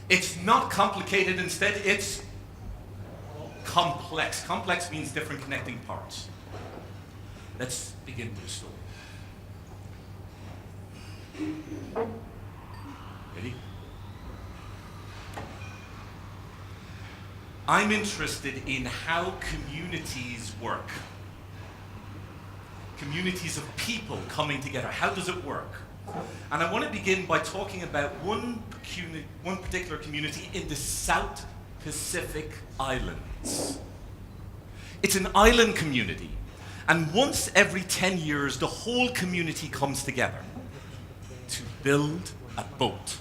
It's not complicated, instead it's complex. Complex means different connecting parts. Let's begin with a story. Ready? I'm interested in how communities work. Communities of people coming together. How does it work? And I want to begin by talking about one particular community in the South Pacific Islands. It's an island community, and once every 10 years the whole community comes together to build a boat.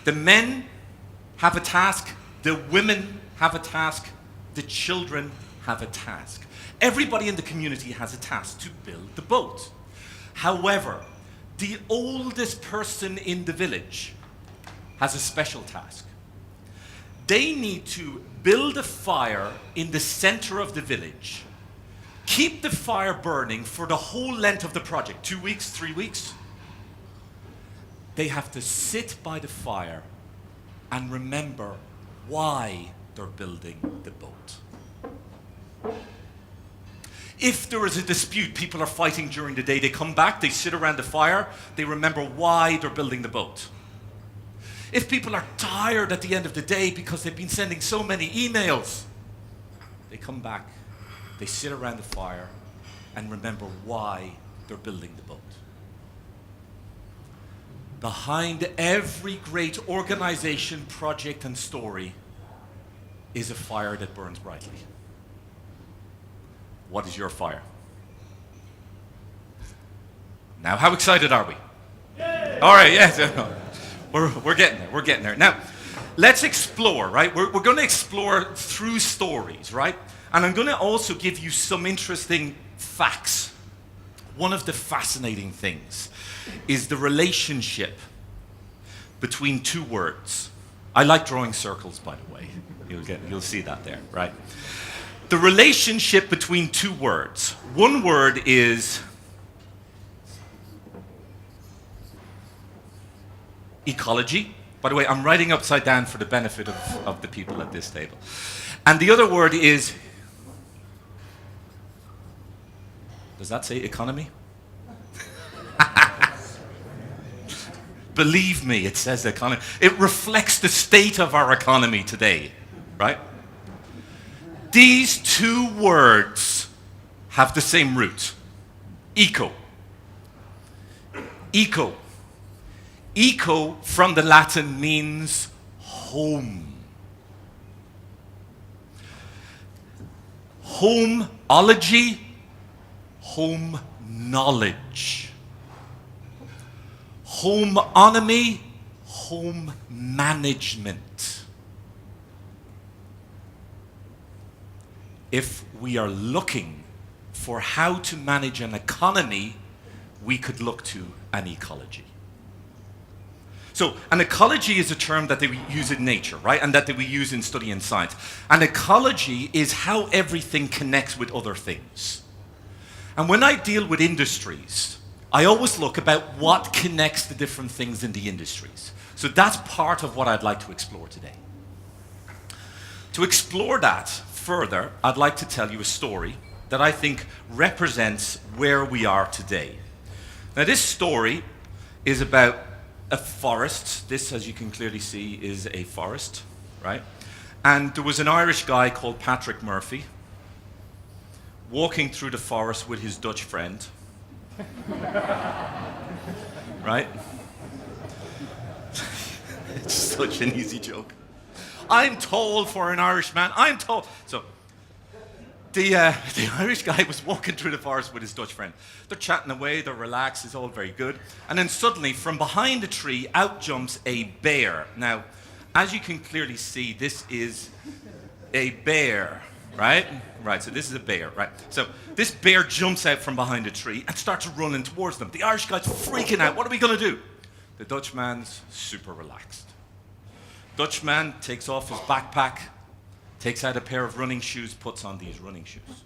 The men have a task, the women have a task, the children have a task. Everybody in the community has a task to build the boat. However, the oldest person in the village has a special task. They need to build a fire in the center of the village, keep the fire burning for the whole length of the project, 2 weeks, 3 weeks. They have to sit by the fire and remember why they're building the boat. If there is a dispute, people are fighting during the day, they come back, they sit around the fire, they remember why they're building the boat. If people are tired at the end of the day because they've been sending so many emails, they come back, they sit around the fire and remember why they're building the boat. Behind every great organization, project, and story is a fire that burns brightly. What is your fire? Now, how excited are we? Yay! All right, yes. We're getting there, we're getting there. Now, let's explore, right? We're going to explore through stories, right? And I'm going to also give you some interesting facts. One of the fascinating things is the relationship between two words. I like drawing circles, by the way. You'll see that there, right? The relationship between two words. One word is ecology. By the way, I'm writing upside down for the benefit of the people at this table. And the other word is, does that say economy? Believe me, it says economy. It reflects the state of our economy today, right? These two words have the same root. Eco. Eco. Eco from the Latin means home. Homeology, home knowledge. Homeonomy, home management. If we are looking for how to manage an economy, we could look to an ecology. So an ecology is a term that we use in nature, right? And that we use in studying science. An ecology is how everything connects with other things. And when I deal with industries, I always look about what connects the different things in the industries. So that's part of what I'd like to explore today. To explore that further, I'd like to tell you a story that I think represents where we are today. Now, this story is about a forest. This, as you can clearly see, is a forest, right? And there was an Irish guy called Patrick Murphy walking through the forest with his Dutch friend. Right? It's such an easy joke. I'm tall for an Irishman. I'm tall. So the Irish guy was walking through the forest with his Dutch friend. They're chatting away, they're relaxed, it's all very good. And then suddenly, from behind a tree, out jumps a bear. Now, as you can clearly see, this is a bear, right? Right, so this is a bear, right? So this bear jumps out from behind a tree and starts running towards them. The Irish guy's freaking out. What are we going to do? The Dutchman's super relaxed. Dutchman takes off his backpack, takes out a pair of running shoes, puts on these running shoes.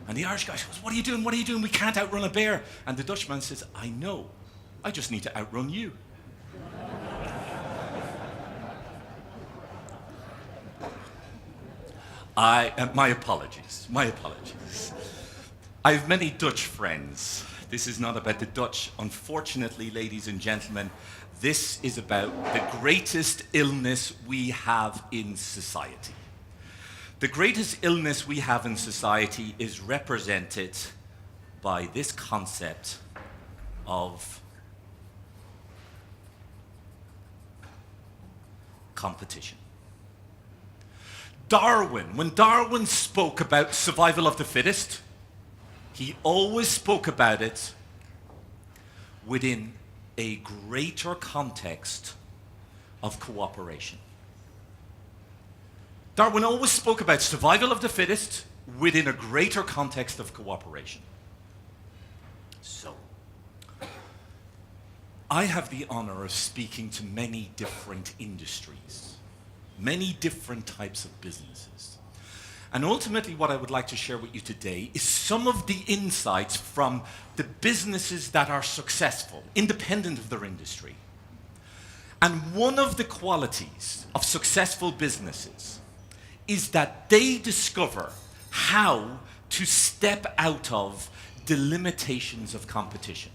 And the Irish guy goes, "What are you doing? What are you doing? We can't outrun a bear." And the Dutchman says, "I know. I just need to outrun you." My apologies. My apologies. I have many Dutch friends. This is not about the Dutch. Unfortunately, ladies and gentlemen, this is about the greatest illness we have in society. The greatest illness we have in society is represented by this concept of competition. Darwin, when Darwin spoke about survival of the fittest, he always spoke about it within a greater context of cooperation. Darwin always spoke about survival of the fittest within a greater context of cooperation. So, I have the honor of speaking to many different industries, many different types of businesses. And ultimately what I would like to share with you today is some of the insights from the businesses that are successful, independent of their industry. And one of the qualities of successful businesses is that they discover how to step out of the limitations of competition.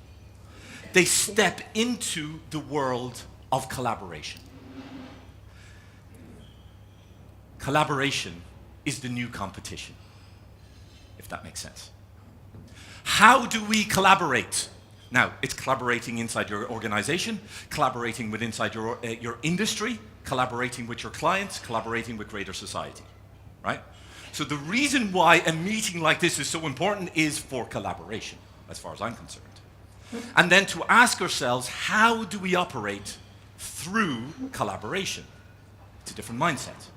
They step into the world of collaboration. Collaboration is the new competition, if that makes sense. How do we collaborate? Now, it's collaborating inside your organization, collaborating with inside your industry, collaborating with your clients, collaborating with greater society, right? So the reason why a meeting like this is so important is for collaboration, as far as I'm concerned. And then to ask ourselves, how do we operate through collaboration? It's a different mindset.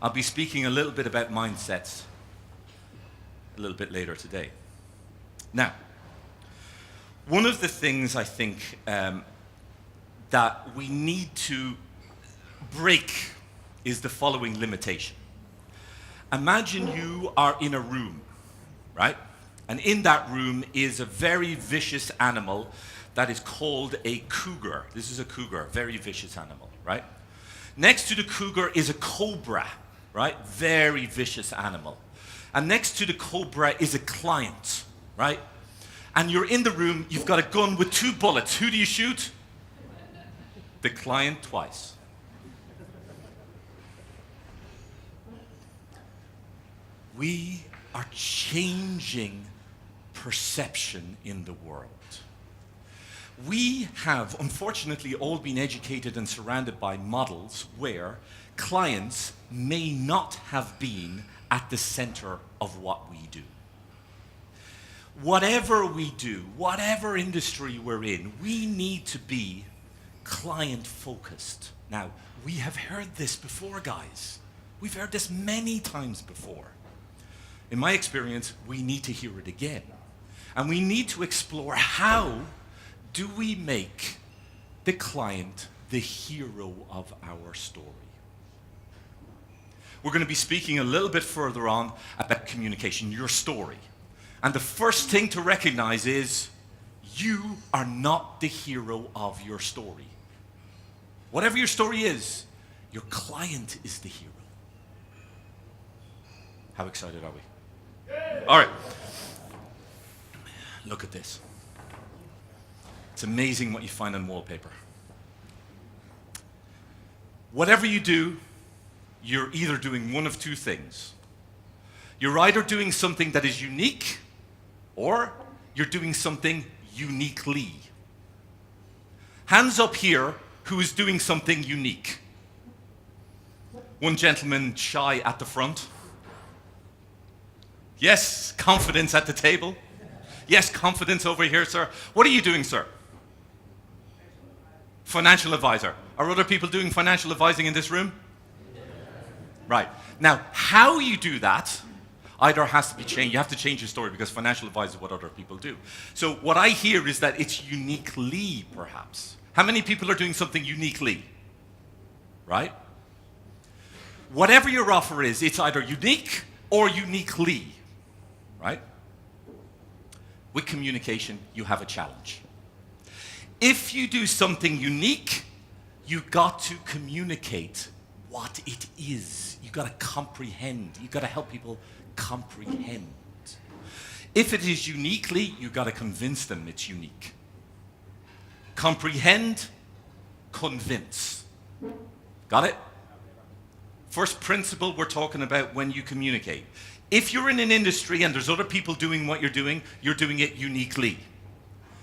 I'll be speaking a little bit about mindsets a little bit later today. Now, one of the things I think that we need to break is the following limitation. Imagine you are in a room, right? And in that room is a very vicious animal that is called a cougar. This is a cougar, very vicious animal, right? Next to the cougar is a cobra, right? Very vicious animal. And next to the cobra is a client, right? And you're in the room, you've got a gun with 2 bullets. Who do you shoot? The client twice. We are changing perception in the world. We have, unfortunately, all been educated and surrounded by models where clients may not have been at the center of what we do. Whatever we do, whatever industry we're in, we need to be client-focused. Now, we have heard this before, guys. We've heard this many times before. In my experience, we need to hear it again. And we need to explore how do we make the client the hero of our story. We're going to be speaking a little bit further on about communication, your story. And the first thing to recognize is you are not the hero of your story. Whatever your story is, your client is the hero. How excited are we? All right. Look at this. It's amazing what you find on wallpaper. Whatever you do, you're either doing one of 2 things. You're either doing something that is unique, or you're doing something uniquely. Hands up here who is doing something unique. One gentleman shy at the front. Yes, confidence at the table. Yes, confidence over here, sir. What are you doing, sir? Financial advisor. Are other people doing financial advising in this room? Right. Now, how you do that either has to be changed. You have to change your story because financial advice is what other people do. So what I hear is that it's uniquely, perhaps. How many people are doing something uniquely? Right? Whatever your offer is, it's either unique or uniquely. Right? With communication, you have a challenge. If you do something unique, you've got to communicate what it is. You've got to comprehend. You've got to help people comprehend. If it is uniquely, you've got to convince them it's unique. Comprehend, convince. Got it? First principle we're talking about when you communicate. If you're in an industry and there's other people doing what you're doing it uniquely.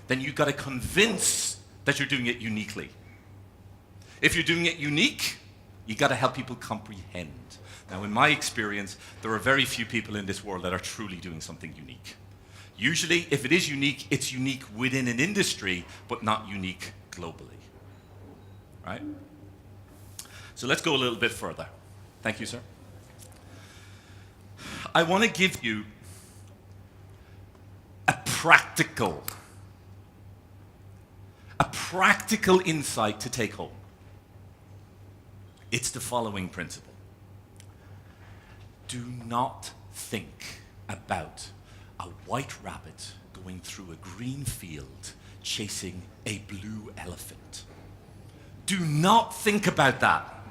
Then you've got to convince that you're doing it uniquely. If you're doing it unique, you've got to help people comprehend. Now, in my experience, there are very few people in this world that are truly doing something unique. Usually, if it is unique, it's unique within an industry, but not unique globally. Right? So let's go a little bit further. Thank you, sir. I want to give you a practical insight to take home. It's the following principle. Do not think about a white rabbit going through a green field chasing a blue elephant. Do not think about that.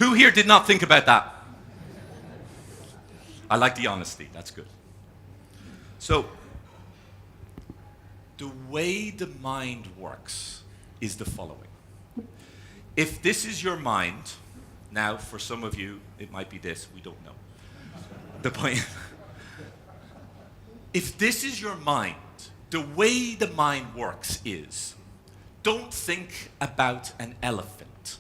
Who here did not think about that? I like the honesty, that's good. So, the way the mind works is the following. If this is your mind, now for some of you, it might be this, we don't know. The point, if this is your mind, the way the mind works is, don't think about an elephant.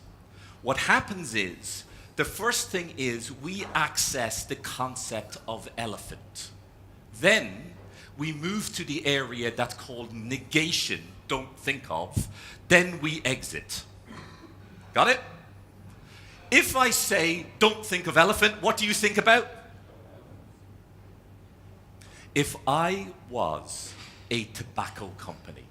What happens is, the first thing is we access the concept of elephant. Then we move to the area that's called negation, don't think of. Then we exit. Got it? If I say, don't think of elephant, what do you think about? If I was a tobacco company,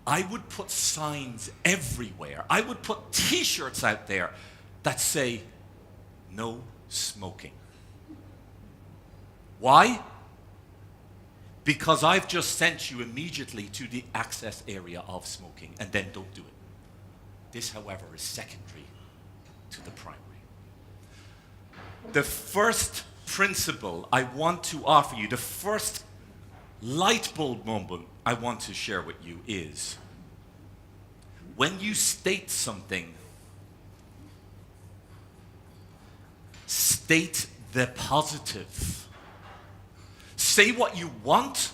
I would put signs everywhere. I would put t-shirts out there that say, no smoking. Why? Because I've just sent you immediately to the access area of smoking, and then don't do it. This, however, is secondary to the primary. The first principle I want to offer you, the first light bulb moment I want to share with you is, when you state something, state the positive. Say what you want,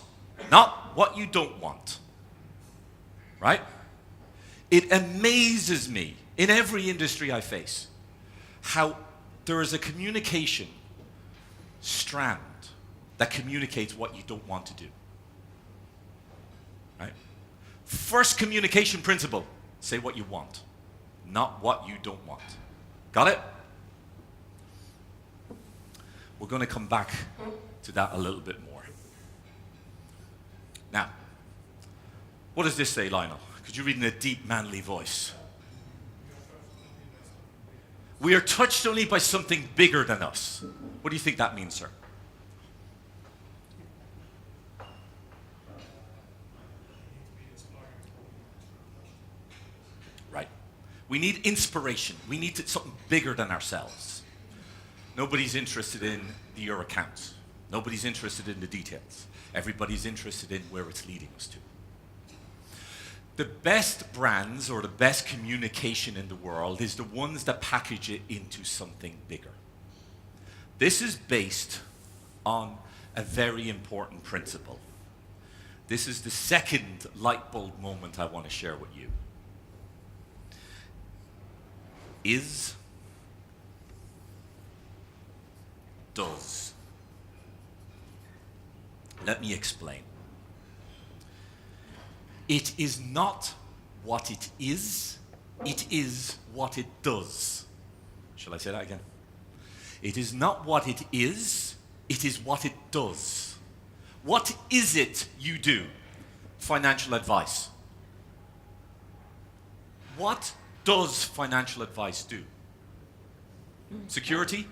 not what you don't want. Right? It amazes me in every industry I face how there is a communication strand that communicates what you don't want to do. Right? First communication principle, say what you want, not what you don't want. Got it? We're going to come back to that a little bit more. Now, what does this say, Lionel? Could you read in a deep, manly voice? We are touched only by something bigger than us. What do you think that means, sir? Right. We need inspiration. We need something bigger than ourselves. Nobody's interested in your accounts. Nobody's interested in the details. Everybody's interested in where it's leading us to. The best brands or the best communication in the world is the ones that package it into something bigger. This is based on a very important principle. This is the second light bulb moment I want to share with you. Is, does. Let me explain. It is not what it is what it does. Shall I say that again? It is not what it is what it does. What is it you do? Financial advice. What does financial advice do? Security?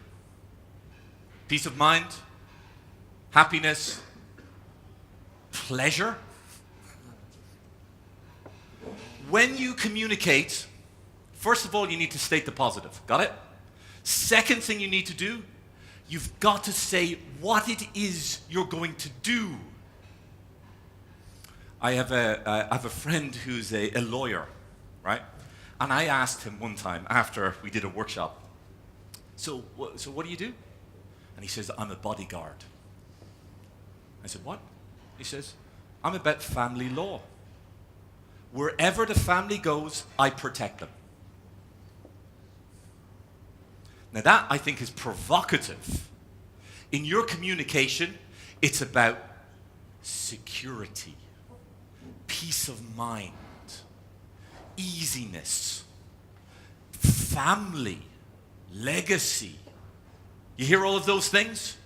Peace of mind? Happiness? Pleasure? When you communicate First of all, you need to state the positive. Got it? Second thing you need to do, you've got to say what it is you're going to do. I have a friend who's a lawyer, right? And I asked him one time after we did a workshop, so what do you do? And he says, I'm a bodyguard. I said, what? He says, I'm about family law. Wherever the family goes, I protect them. Now that, I think, is provocative. In your communication, it's about security, peace of mind, easiness, family, legacy. You hear all of those things?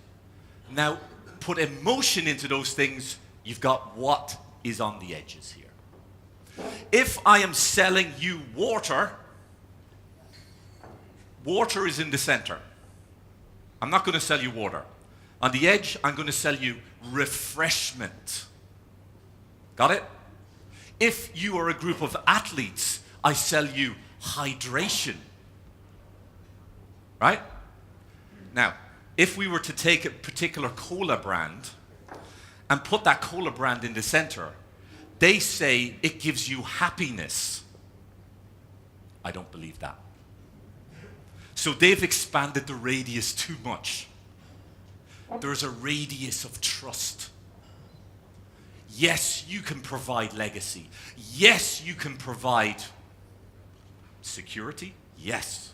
Now, put emotion into those things, you've got what is on the edges here. If I am selling you water, water is in the center. I'm not going to sell you water. On the edge, I'm going to sell you refreshment. Got it? If you are a group of athletes, I sell you hydration. Right? Now, if we were to take a particular cola brand and put that cola brand in the center, they say it gives you happiness. I don't believe that. So they've expanded the radius too much. There's a radius of trust. Yes, you can provide legacy. Yes, you can provide security. Yes.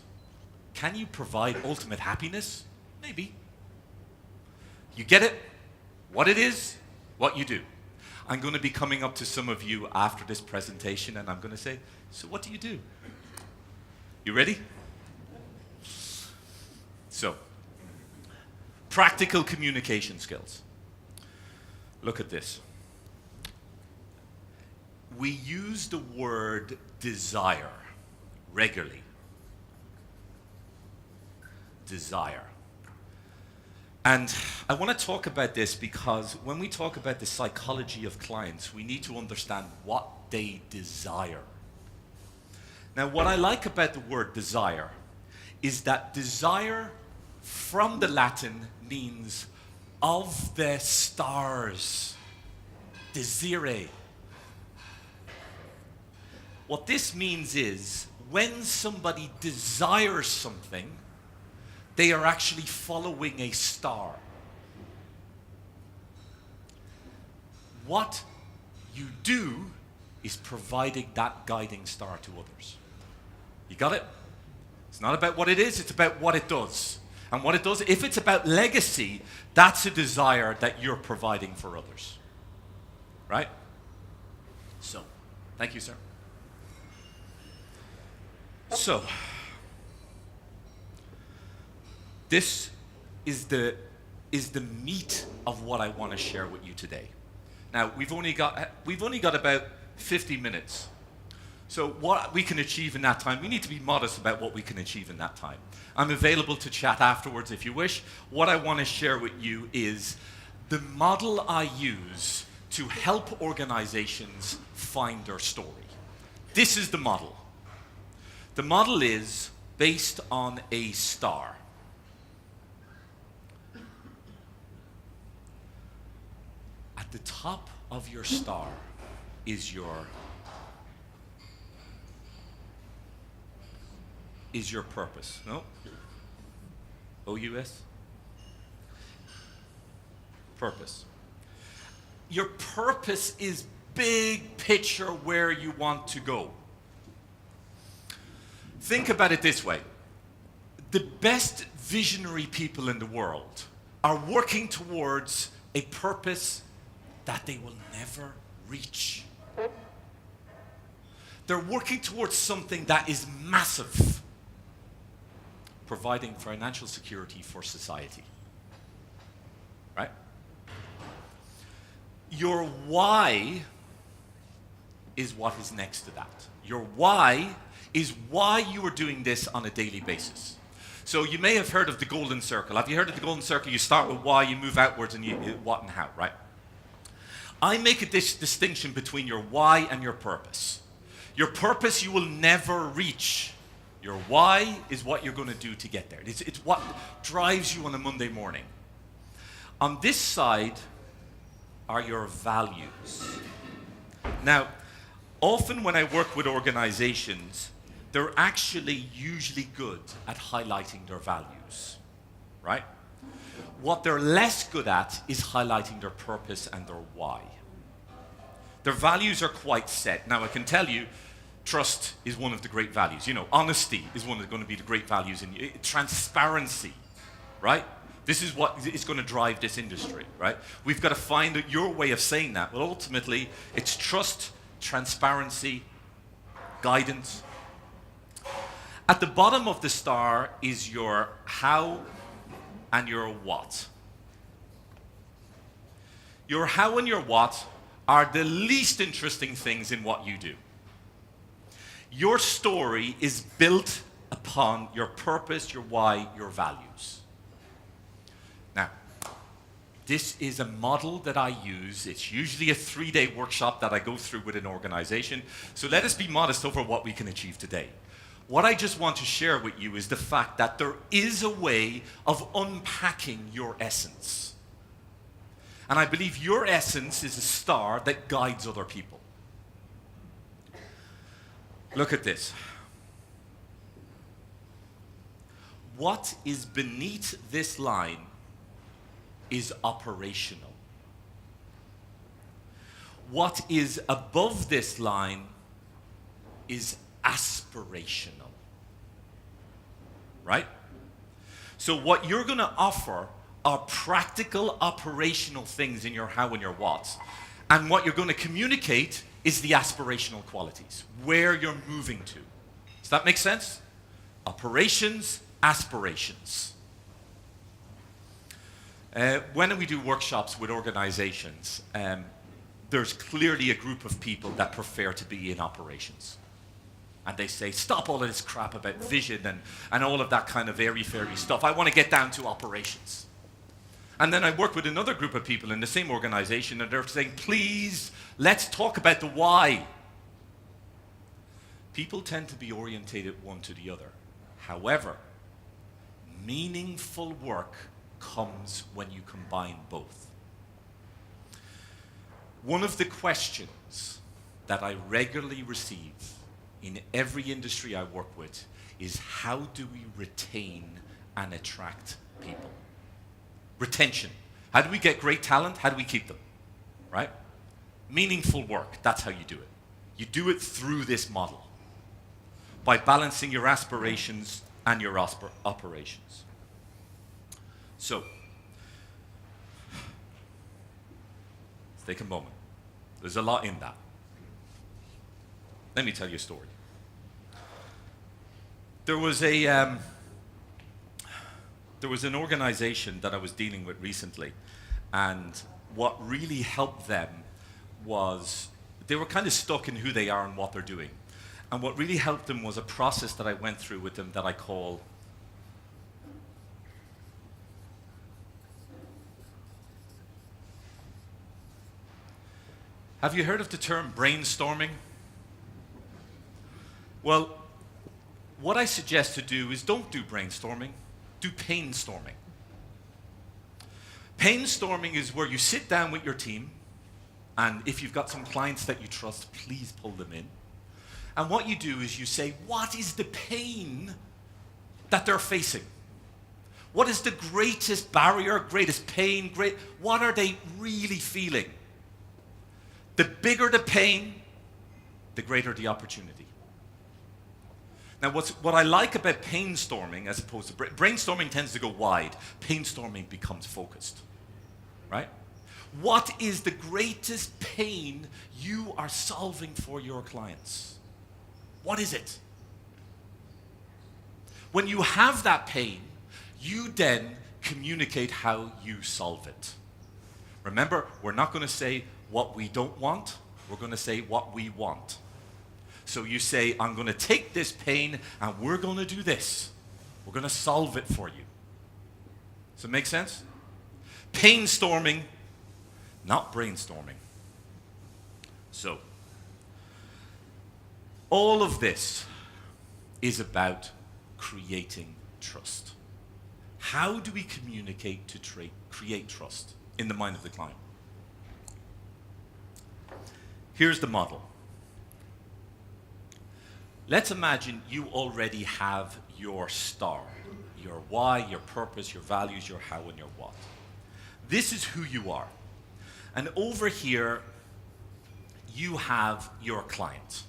Can you provide ultimate happiness? Maybe. You get it? What it is, what you do. I'm going to be coming up to some of you after this presentation and I'm going to say, so what do you do? You ready? So, practical communication skills. Look at this. We use the word desire regularly. Desire. And I want to talk about this because when we talk about the psychology of clients, we need to understand what they desire. Now, what I like about the word desire is that desire from the Latin means of the stars. Desire. What this means is when somebody desires something, they are actually following a star. What you do is providing that guiding star to others. You got it? It's not about what it is, it's about what it does. And what it does, if it's about legacy, that's a desire that you're providing for others. Right? So, thank you, sir. So, this is the meat of what I want to share with you today. Now, we've only got about 50 minutes. So what we can achieve in that time, we need to be modest about what we can achieve in that time. I'm available to chat afterwards if you wish. What I want to share with you is the model I use to help organizations find their story. This is the model. The model is based on a star. At the top of your star is your purpose. No? O-U-S? Purpose. Your purpose is big picture where you want to go. Think about it this way. The best visionary people in the world are working towards a purpose that they will never reach. They're working towards something that is massive, providing financial security for society. Right? Your why is what is next to that. Your why is why you are doing this on a daily basis. So you may have heard of the golden circle. Have you heard of the golden circle? You start with why, you move outwards, and you what and how, right? I make a distinction between your why and your purpose. Your purpose you will never reach. Your why is what you're going to do to get there. It's what drives you on a Monday morning. On this side are your values. Now, often when I work with organizations, they're actually usually good at highlighting their values, right? What they're less good at is highlighting their purpose and their why. Their values are quite set. Now, I can tell you, trust is one of the great values. You know, honesty is going to be the great values. Transparency, right? This is what is going to drive this industry, right? We've got to find your way of saying that. But ultimately, it's trust, transparency, guidance. At the bottom of the star is your how and your what. Your how and your what are the least interesting things in what you do. Your story is built upon your purpose, your why, your values. Now, this is a model that I use. It's usually a 3-day workshop that I go through with an organization. So let us be modest over what we can achieve today. What I just want to share with you is the fact that there is a way of unpacking your essence. And I believe your essence is a star that guides other people. Look at this. What is beneath this line is operational. What is above this line is aspirational. Right? So what you're going to offer are practical, operational things in your how and your what. And what you're going to communicate is the aspirational qualities, where you're moving to. Does that make sense? Operations, aspirations. When we do workshops with organizations, there's clearly a group of people that prefer to be in operations. And they say, stop all of this crap about vision and all of that kind of airy-fairy stuff. I want to get down to operations. And then I work with another group of people in the same organization, and they're saying, please, let's talk about the why. People tend to be orientated one to the other. However, meaningful work comes when you combine both. One of the questions that I regularly receive in every industry I work with is, how do we retain and attract people? Retention. How do we get great talent? How do we keep them? Right? Meaningful work, that's how you do it. You do it through this model, by balancing your aspirations and your operations. So, let's take a moment. There's a lot in that. Let me tell you a story. There was an organization that I was dealing with recently, and what really helped them was they were kind of stuck in who they are and what they're doing. And what really helped them was a process that I went through with them that I call Have you heard of the term brainstorming? Well, what I suggest to do is don't do brainstorming, do painstorming. Painstorming is where you sit down with your team, and if you've got some clients that you trust, please pull them in. And what you do is you say, what is the pain that they're facing? What is the greatest barrier, greatest pain, what are they really feeling? The bigger the pain, the greater the opportunity. Now, what I like about painstorming as opposed to brainstorming tends to go wide. Painstorming becomes focused, right? What is the greatest pain you are solving for your clients? What is it? When you have that pain, you then communicate how you solve it. Remember, we're not going to say what we don't want, we're going to say what we want. So you say, I'm going to take this pain and we're going to do this. We're going to solve it for you. Does it make sense? Painstorming, not brainstorming. So, all of this is about creating trust. How do we communicate to create trust in the mind of the client? Here's the model. Let's imagine you already have your star, your why, your purpose, your values, your how, and your what. This is who you are. And over here, you have your client.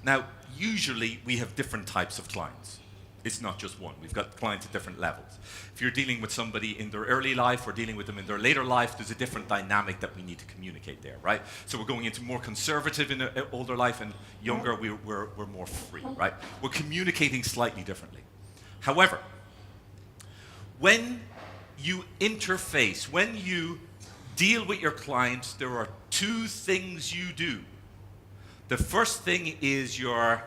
Now, usually we have different types of clients. It's not just one. We've got clients at different levels. If you're dealing with somebody in their early life or dealing with them in their later life, there's a different dynamic that we need to communicate there, right? So we're going into more conservative in an older life, and younger, we're more free, right? We're communicating slightly differently. However, when you interface, when you deal with your clients, there are two things you do. The first thing is your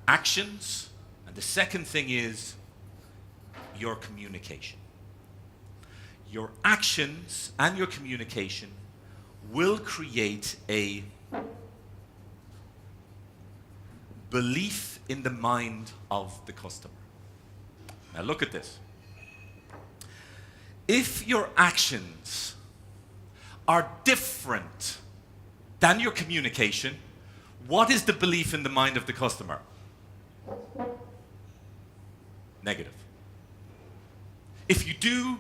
actions, and the second thing is your communication. Your actions and your communication will create a belief in the mind of the customer. Now look at this. If your actions are different than your communication, what is the belief in the mind of the customer? Negative. If you do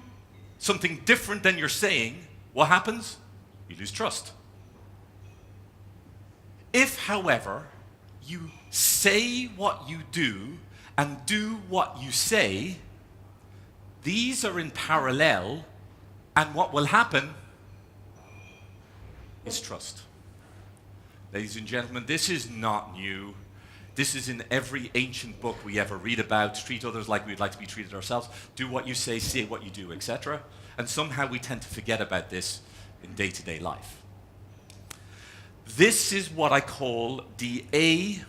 something different than you're saying, what happens? You lose trust. If, however, you say what you do and do what you say, these are in parallel, and what will happen is trust. Ladies and gentlemen, this is not new. This is in every ancient book we ever read about. Treat others like we'd like to be treated ourselves. Do what you say what you do, etc. And somehow we tend to forget about this in day-to-day life. This is what I call the A,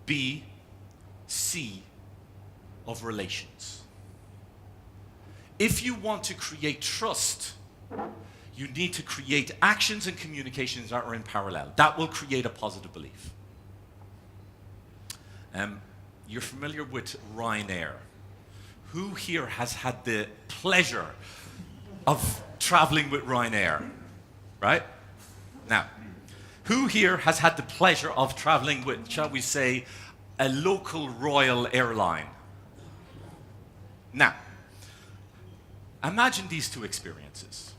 B, C of relations. If you want to create trust, you need to create actions and communications that are in parallel. That will create a positive belief. You're familiar with Ryanair. Who here has had the pleasure of traveling with Ryanair? Right? Now, who here has had the pleasure of traveling with, shall we say, a local royal airline? Now, imagine these two experiences.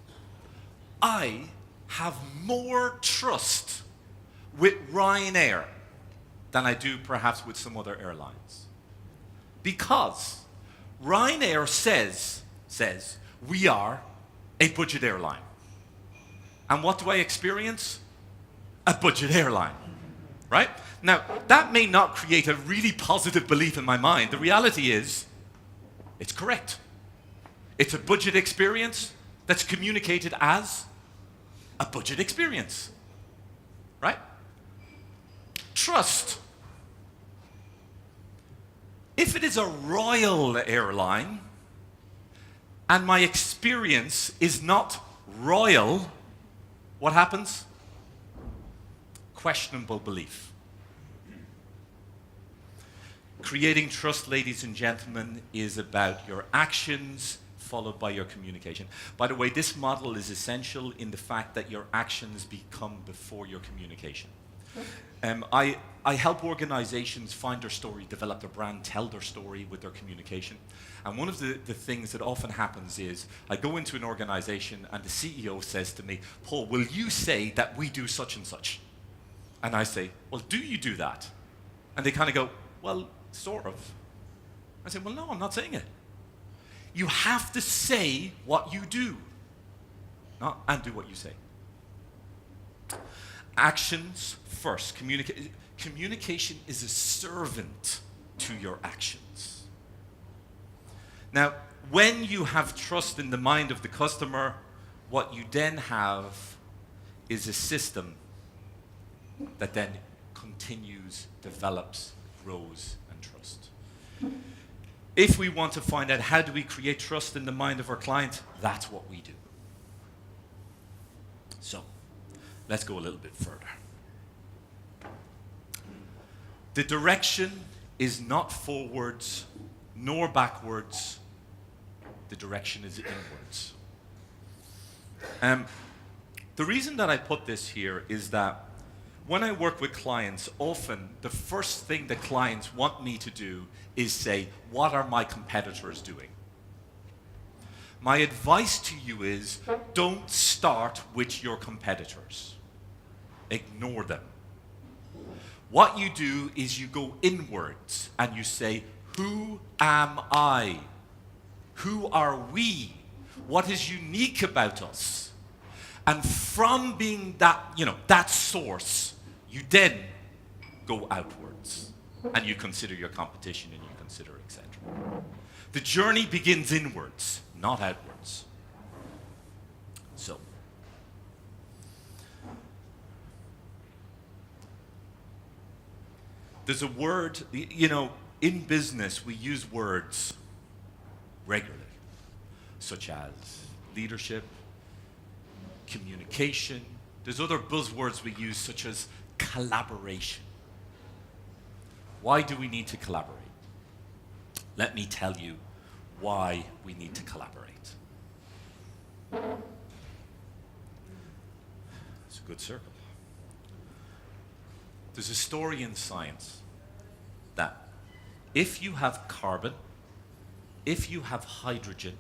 I have more trust with Ryanair than I do perhaps with some other airlines. Because Ryanair says we are a budget airline. And what do I experience? A budget airline, right? Now, that may not create a really positive belief in my mind. The reality is, it's correct. It's a budget experience that's communicated as a budget experience, right? Trust. If it is a royal airline and my experience is not royal, what happens? Questionable belief. Creating trust, ladies and gentlemen, is about your actions followed by your communication. By the way, this model is essential in the fact that your actions become before your communication. I help organizations find their story, develop their brand, tell their story with their communication. And one of the things that often happens is I go into an organization and the CEO says to me, Paul, will you say that we do such and such? And I say, well, do you do that? And they kind of go, well, sort of. I say, well, no, I'm not saying it. You have to say what you do, and do what you say. Actions first. Communication is a servant to your actions. Now, when you have trust in the mind of the customer, what you then have is a system that then continues, develops, grows, and trust. If we want to find out how do we create trust in the mind of our client, that's what we do. So, let's go a little bit further. The direction is not forwards nor backwards. The direction is inwards. The reason that I put this here is that when I work with clients, often the first thing that clients want me to do is say, what are my competitors doing? My advice to you is, don't start with your competitors. Ignore them. What you do is you go inwards and you say, who am I? Who are we? What is unique about us? And from being that, that source, you then go outwards and you consider your competition and you consider etc. The journey begins inwards, not outwards. So, there's a word, in business we use words regularly, such as leadership, communication. There's other buzzwords we use, such as collaboration. Why do we need to collaborate? Let me tell you why we need to collaborate. It's a good circle. There's a story in science that if you have carbon, if you have hydrogen,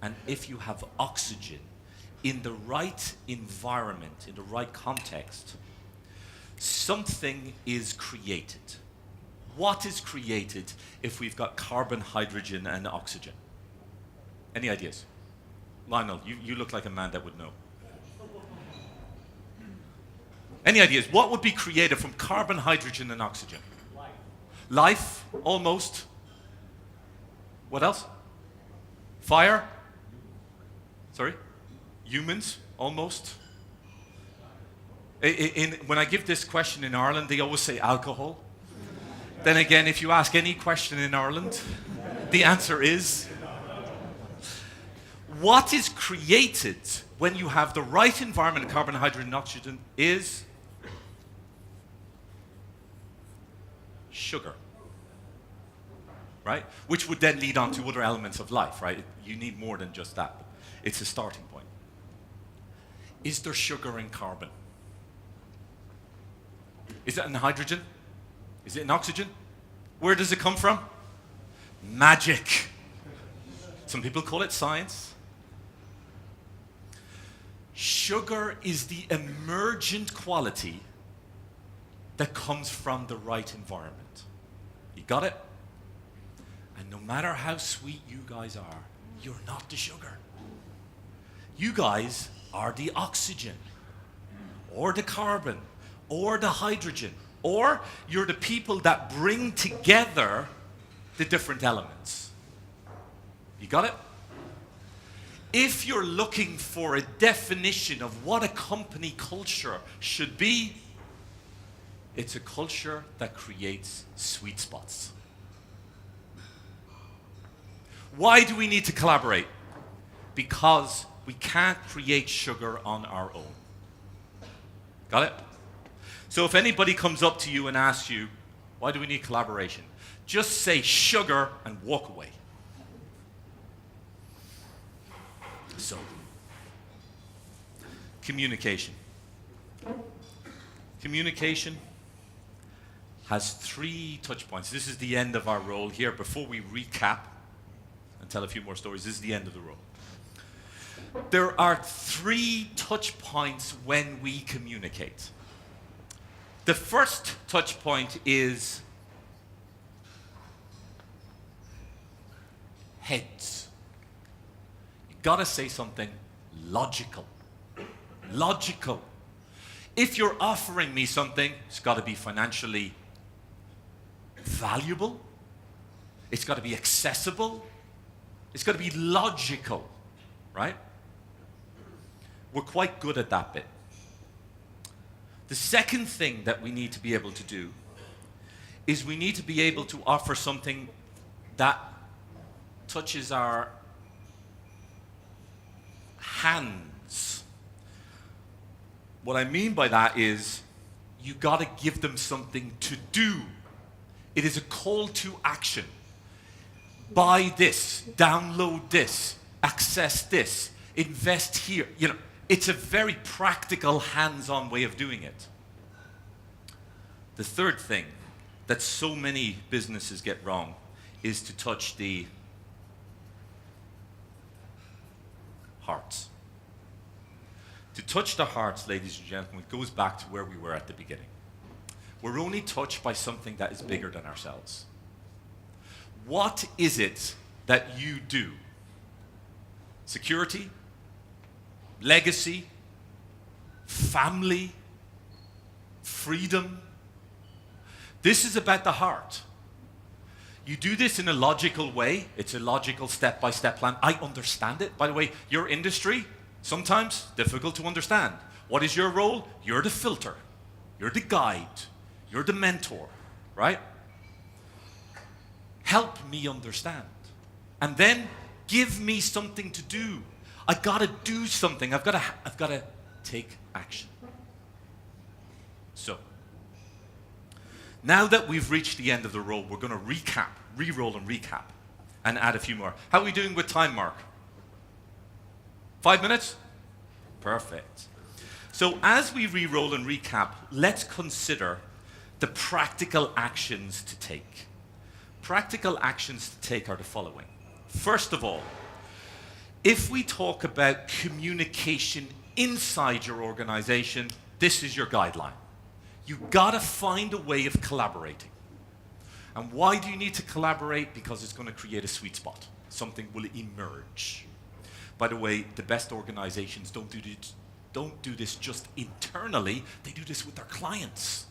and if you have oxygen in the right environment, in the right context, something is created. What is created if we've got carbon, hydrogen, and oxygen? Any ideas? Lionel, you look like a man that would know. Any ideas? What would be created from carbon, hydrogen, and oxygen? Life. Life, almost. What else? Fire? Sorry? Humans, almost. When I give this question in Ireland, they always say alcohol. Then again, if you ask any question in Ireland, the answer is... What is created when you have the right environment, carbon, hydrogen, and oxygen, is sugar, right? Which would then lead on to other elements of life, right? You need more than just that. But it's a starting point. Is there sugar in carbon? Is it in hydrogen? Is it in oxygen? Where does it come from? Magic. Some people call it science. Sugar is the emergent quality that comes from the right environment. You got it? And no matter how sweet you guys are, you're not the sugar. You guys are the oxygen, or the carbon, or the hydrogen, or you're the people that bring together the different elements. You got it? If you're looking for a definition of what a company culture should be, it's a culture that creates sweet spots. Why do we need to collaborate? Because we can't create sugar on our own. Got it? So if anybody comes up to you and asks you, why do we need collaboration? Just say sugar and walk away. So, communication. Communication has 3 touch points. This is the end of our role here. Before we recap and tell a few more stories, this is the end of the role. There are 3 touch points when we communicate. The first touch point is heads. You gotta say something logical. Logical. If you're offering me something, it's gotta be financially valuable. It's gotta be accessible. It's gotta be logical, right? We're quite good at that bit. The second thing that we need to be able to do is we need to be able to offer something that touches our hands. What I mean by that is you got to give them something to do It is a call to action. Buy this, download this, access this, invest here. You know, it's a very practical, hands-on way of doing it. The third thing that so many businesses get wrong is to touch the hearts. To touch the hearts, ladies and gentlemen, goes back to where we were at the beginning. We're only touched by something that is bigger than ourselves. What is it that you do? Security? Legacy? Family? Freedom? This is about the heart. You do this in a logical way. It's a logical step-by-step plan. I understand it. By the way, your industry, sometimes difficult to understand. What is your role? You're the filter. You're the guide. You're the mentor, right? Help me understand. And then give me something to do. I gotta do something. I've gotta take action. So, now that we've reached the end of the roll, we're gonna recap, re-roll and recap, and add a few more. How are we doing with time, Mark? 5 minutes? Perfect. So as we re-roll and recap, let's consider the practical actions to take. Practical actions to take are the following. First of all, if we talk about communication inside your organization, this is your guideline. You've got to find a way of collaborating. And why do you need to collaborate? Because it's going to create a sweet spot. Something will emerge. By the way, the best organizations don't do this just internally. They do this with their clients,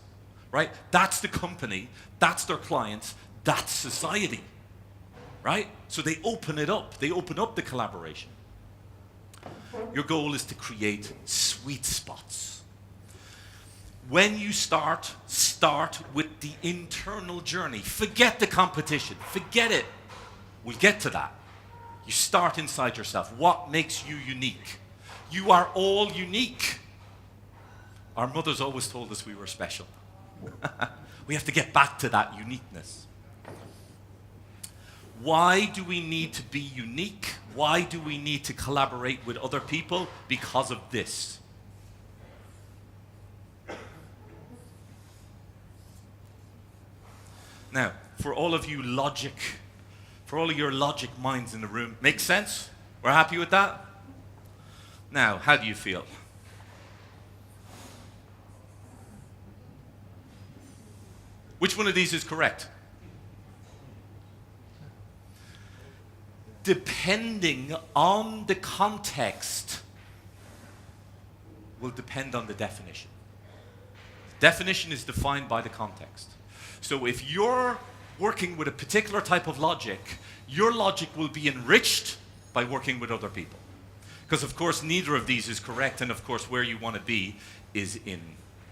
right? That's the company, that's their clients, that's society, right? So they open it up. They open up the collaboration. Your goal is to create sweet spots. When you start with the internal journey. Forget the competition. Forget it. We'll get to that. You start inside yourself. What makes you unique? You are all unique. Our mothers always told us we were special. We have to get back to that uniqueness. Why do we need to be unique? Why do we need to collaborate with other people? Because of this. Now, for all of you for all of your logic minds in the room, makes sense? We're happy with that? Now, how do you feel? Which one of these is correct? Depending on the context will depend on the definition. Definition is defined by the context. So if you're working with a particular type of logic, your logic will be enriched by working with other people. Because of course neither of these is correct, and of course where you want to be is in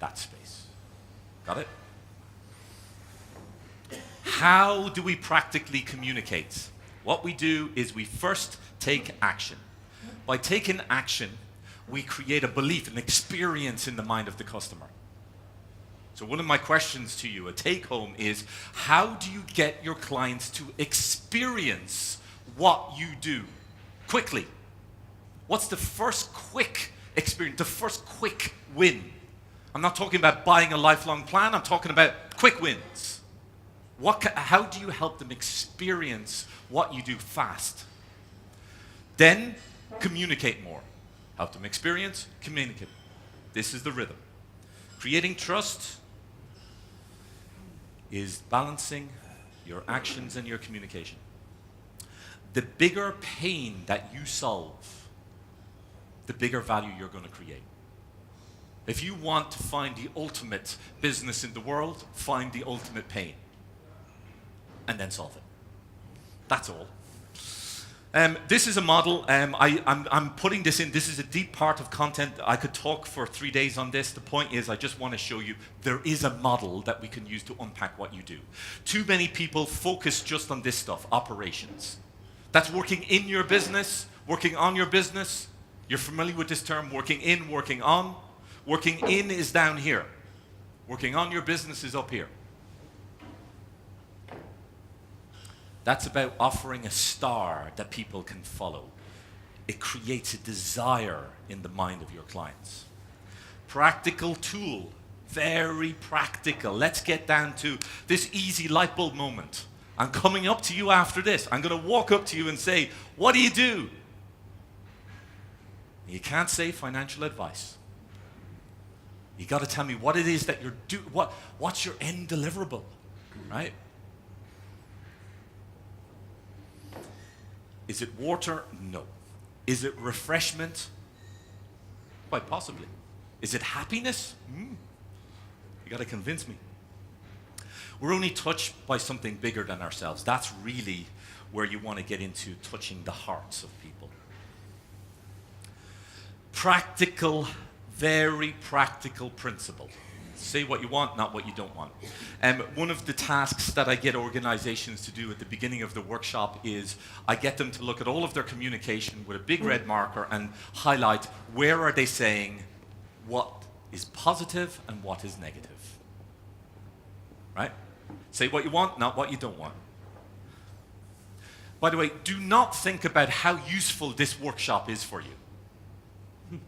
that space. Got it? How do we practically communicate? What we do is we first take action. By taking action, we create a belief, an experience in the mind of the customer. So one of my questions to you, a take-home, is how do you get your clients to experience what you do quickly? What's the first quick experience, the first quick win? I'm not talking about buying a lifelong plan, I'm talking about quick wins. How do you help them experience what you do fast? Then communicate more. Help them experience, communicate. This is the rhythm. Creating trust is balancing your actions and your communication. The bigger pain that you solve, the bigger value you're going to create. If you want to find the ultimate business in the world, find the ultimate pain and then solve it. That's all. This is a model. I'm putting this in. This is a deep part of content. I could talk for 3 days on this. The point is I just want to show you there is a model that we can use to unpack what you do. Too many people focus just on this stuff, operations. That's working in your business, working on your business. You're familiar with this term, working in, working on. Working in is down here. Working on your business is up here. That's about offering a star that people can follow. It creates a desire in the mind of your clients. Practical tool, very practical. Let's get down to this easy light bulb moment. I'm coming up to you after this. I'm going to walk up to you and say, what do you do? You can't say financial advice. You got to tell me what it is that you're doing. What's your end deliverable, right? Is it water? No. Is it refreshment? Quite possibly. Is it happiness? You got to convince me. We're only touched by something bigger than ourselves. That's really where you want to get into touching the hearts of people. Practical, very practical principle. Say what you want, not what you don't want. One of the tasks that I get organizations to do at the beginning of the workshop is I get them to look at all of their communication with a big red marker and highlight where are they saying what is positive and what is negative. Right? Say what you want, not what you don't want. By the way, do not think about how useful this workshop is for you.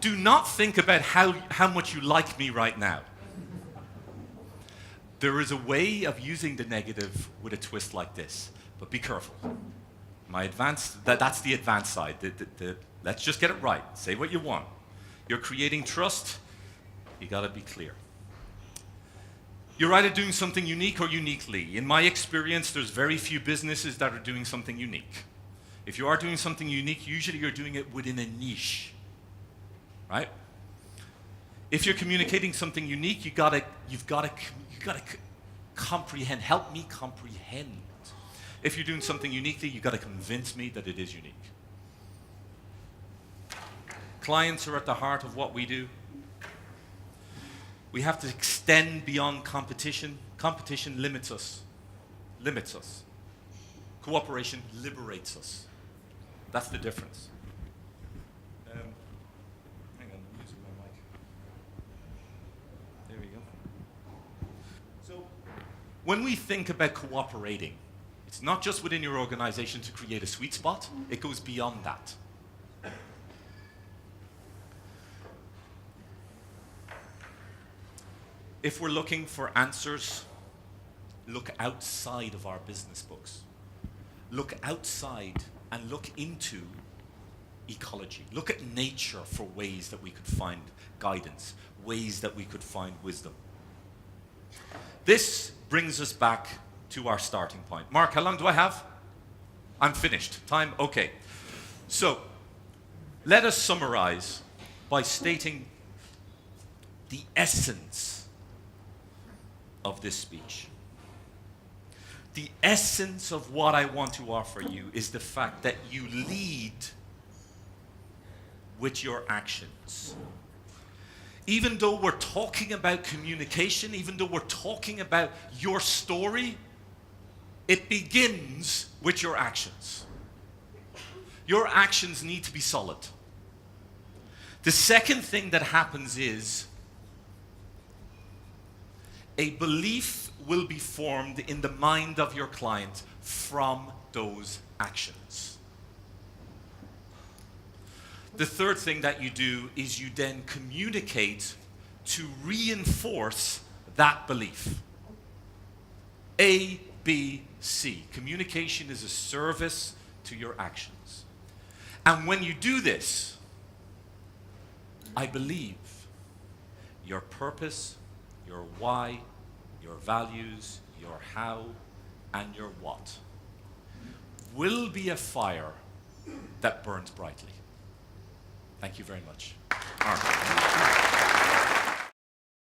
Do not think about how much you like me right now. There is a way of using the negative with a twist like this, but be careful. That's the advanced side. Let's just get it right. Say what you want. You're creating trust. You got to be clear. You're either doing something unique or uniquely. In my experience, there's very few businesses that are doing something unique. If you are doing something unique, usually you're doing it within a niche. Right? If you're communicating something unique, you've got to comprehend. Help me comprehend. If you're doing something uniquely, you've got to convince me that it is unique. Clients are at the heart of what we do. We have to extend beyond competition. Competition limits us. Cooperation liberates us. That's the difference. When we think about cooperating, it's not just within your organization to create a sweet spot, it goes beyond that. If we're looking for answers, look outside of our business books. Look outside and look into ecology. Look at nature for ways that we could find guidance, ways that we could find wisdom. This brings us back to our starting point. Mark, how long do I have? I'm finished. Time? Okay. So, let us summarize by stating the essence of this speech. The essence of what I want to offer you is the fact that you lead with your actions. Even though we're talking about communication, even though we're talking about your story, it begins with your actions. Your actions need to be solid. The second thing that happens is a belief will be formed in the mind of your client from those actions. The third thing that you do is you then communicate to reinforce that belief. A, B, C. Communication is a service to your actions. And when you do this, I believe your purpose, your why, your values, your how, and your what will be a fire that burns brightly. Thank you very much. Mark.